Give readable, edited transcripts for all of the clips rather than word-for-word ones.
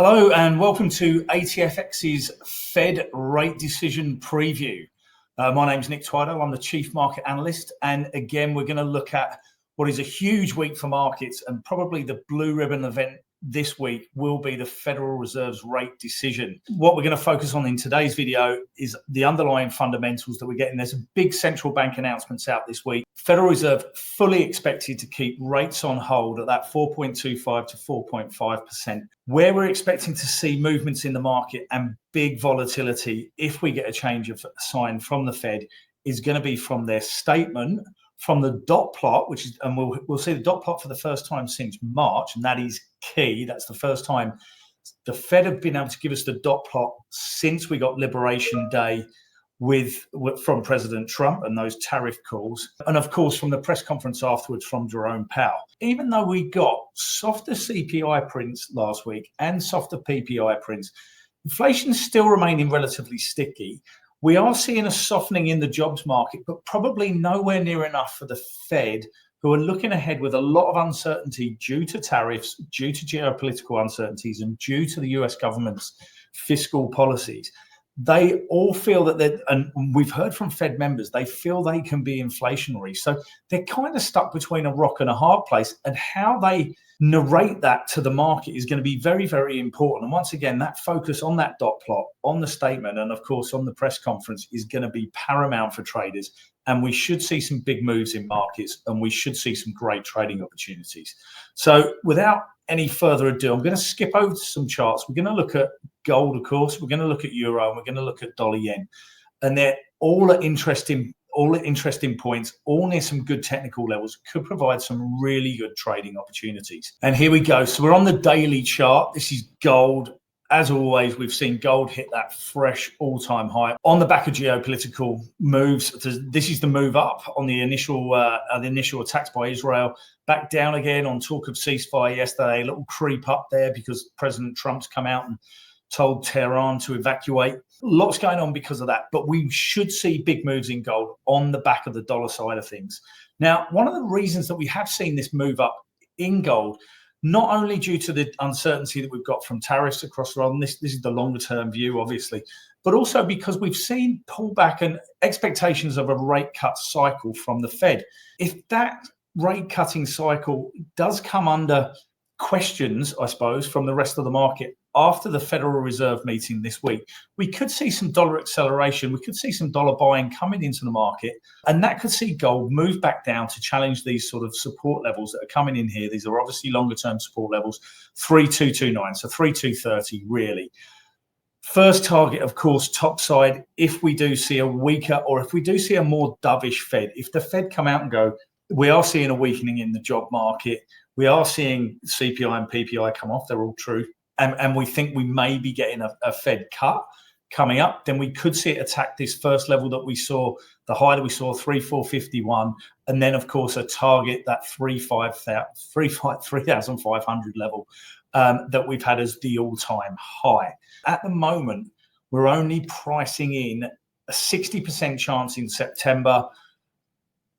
Hello and welcome to ATFX's Fed rate decision preview. My name's Nick Twido. I'm the Chief Market Analyst. And again, we're going to look at what is a huge week for markets, and probably the blue ribbon event this week will be the Federal Reserve's rate decision. What we're going to focus on in today's video is the underlying fundamentals that we're getting. There's a big central bank announcements out this week. Federal Reserve fully expected to keep rates on hold at that 4.25 to 4.5%. Where we're expecting to see movements in the market and big volatility if we get a change of sign from the Fed is going to be from their statement, from the dot plot, which is, and we'll see the dot plot for the first time since March, and that is key. That's the first time the Fed have been able to give us the dot plot since we got Liberation Day from President Trump and those tariff calls, and of course from the press conference afterwards from Jerome Powell. Even though we got softer CPI prints last week and softer PPI prints, inflation's still remaining relatively sticky. We are seeing a softening in the jobs market, but probably nowhere near enough for the Fed, who are looking ahead with a lot of uncertainty due to tariffs, due to geopolitical uncertainties, and due to the US government's fiscal policies. They all feel that and we've heard from Fed members, they feel they can be inflationary. So they're kind of stuck between a rock and a hard place, and how they narrate that to the market is going to be very, very important. And once again, that focus on that dot plot, on the statement, and of course on the press conference is going to be paramount for traders. And we should see some big moves in markets, and we should see some great trading opportunities. So without any further ado, I'm going to skip over to some charts. We're going to look at gold, of course. We're going to look at euro, and we're going to look at dollar yen. And they're all interesting points, all near some good technical levels, could provide some really good trading opportunities. And here we go. So we're on the daily chart. This is gold. As always, we've seen gold hit that fresh all-time high on the back of geopolitical moves. This is the move up on the initial attacks by Israel, back down again on talk of ceasefire yesterday, a little creep up there because President Trump's come out and told Tehran to evacuate. Lots going on because of that, but we should see big moves in gold on the back of the dollar side of things. Now, one of the reasons that we have seen this move up in gold, not only due to the uncertainty that we've got from tariffs across the world, and this is the longer term view, obviously, but also because we've seen pullback and expectations of a rate cut cycle from the Fed. If that rate cutting cycle does come under questions, I suppose, from the rest of the market after the Federal Reserve meeting this week, we could see some dollar acceleration. We could see some dollar buying coming into the market, and that could see gold move back down to challenge these sort of support levels that are coming in here. These are obviously longer term support levels, 3229, so 3230 really. First target, of course, top side, if we do see a weaker, or if we do see a more dovish Fed, if the Fed come out and go, we are seeing a weakening in the job market, we are seeing CPI and PPI come off, they're all true, and we think we may be getting a Fed cut coming up, then we could see it attack this first level that we saw, the high that we saw, 3,451, and then, of course, a target, that 3,500 level that we've had as the all-time high. At the moment, we're only pricing in a 60% chance in September.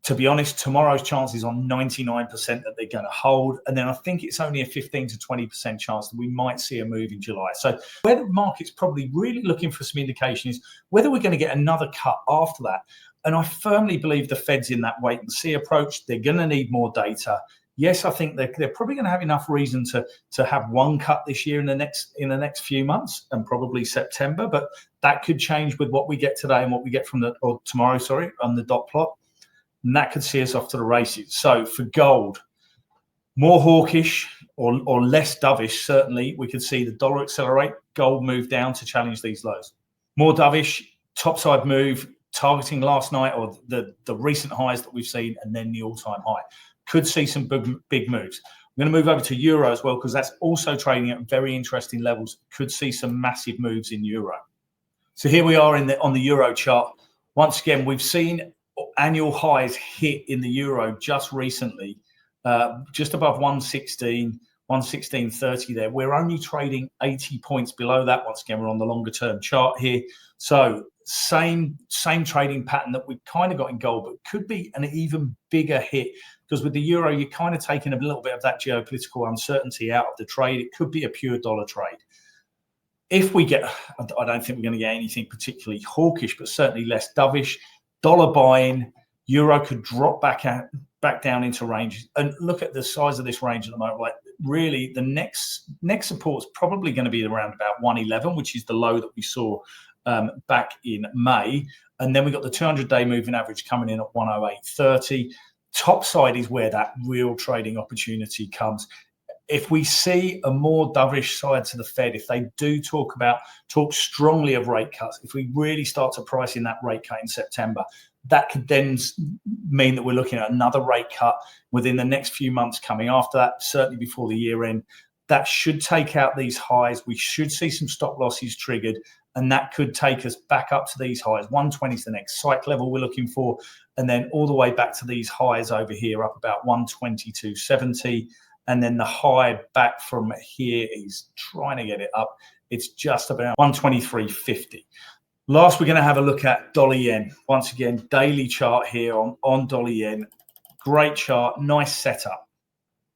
To be honest, tomorrow's chance is on 99% that they're going to hold. And then I think it's only a 15 to 20% chance that we might see a move in July. So where the market's probably really looking for some indication is whether we're going to get another cut after that. And I firmly believe the Fed's in that wait and see approach. They're going to need more data. Yes, I think they're probably going to have enough reason to have one cut this year in the next few months, and probably September. But that could change with what we get today and what we get from tomorrow, on the dot plot. And that could see us off to the races. So for gold, more hawkish or less dovish, certainly, we could see the dollar accelerate, gold move down to challenge these lows. More dovish, topside move, targeting last night or the recent highs that we've seen, and then the all-time high. Could see some big moves. I'm going to move over to euro as well, because that's also trading at very interesting levels. Could see some massive moves in euro. So here we are on the euro chart. Once again, we've seen annual highs hit in the euro just recently, just above 116.30 there. We're only trading 80 points below that. Once again, we're on the longer term chart here. So same trading pattern that we've kind of got in gold, but could be an even bigger hit, because with the euro, you're kind of taking a little bit of that geopolitical uncertainty out of the trade. It could be a pure dollar trade. If we get, I don't think we're going to get anything particularly hawkish, but certainly less dovish. Dollar buying, euro could drop back down into range. And look at the size of this range at the moment. Like really, the next support is probably going to be around about 111, which is the low that we saw back in May. And then we got the 200-day moving average coming in at 108.30. Top side is where that real trading opportunity comes. If we see a more dovish side to the Fed, if they do talk strongly of rate cuts, if we really start to price in that rate cut in September, that could then mean that we're looking at another rate cut within the next few months coming after that, certainly before the year end. That should take out these highs. We should see some stop losses triggered, and that could take us back up to these highs. 120 is the next strike level we're looking for, and then all the way back to these highs over here, up about 122.70. And then the high back from here is trying to get it up. It's just about 123.50. Last, we're going to have a look at dollar yen. Once again, daily chart here on dollar yen. Great chart, nice setup.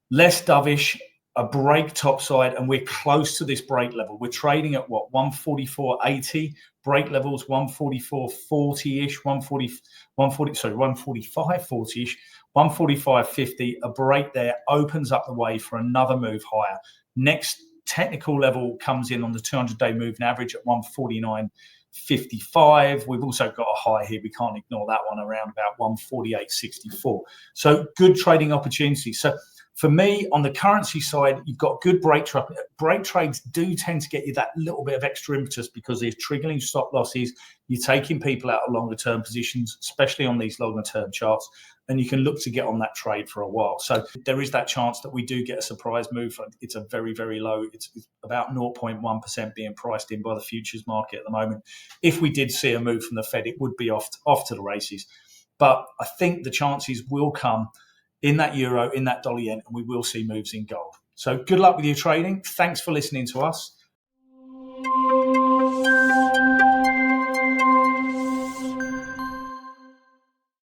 Less dovish, a break topside, and we're close to this break level. We're trading at what, 144.80. Break levels 144.40-ish, 145.40-ish, 145.50. A break there opens up the way for another move higher. Next technical level comes in on the 200-day moving average at 149.55. We've also got a high here. We can't ignore that one around about 148.64. So good trading opportunities. So for me, on the currency side, you've got good break trades. Break trades do tend to get you that little bit of extra impetus because they're triggering stop losses. You're taking people out of longer term positions, especially on these longer term charts, and you can look to get on that trade for a while. So there is that chance that we do get a surprise move. It's a very, very low. It's about 0.1% being priced in by the futures market at the moment. If we did see a move from the Fed, it would be off to the races. But I think the chances will come in that euro, in that dollar yen, and we will see moves in gold. So good luck with your trading. Thanks for listening to us.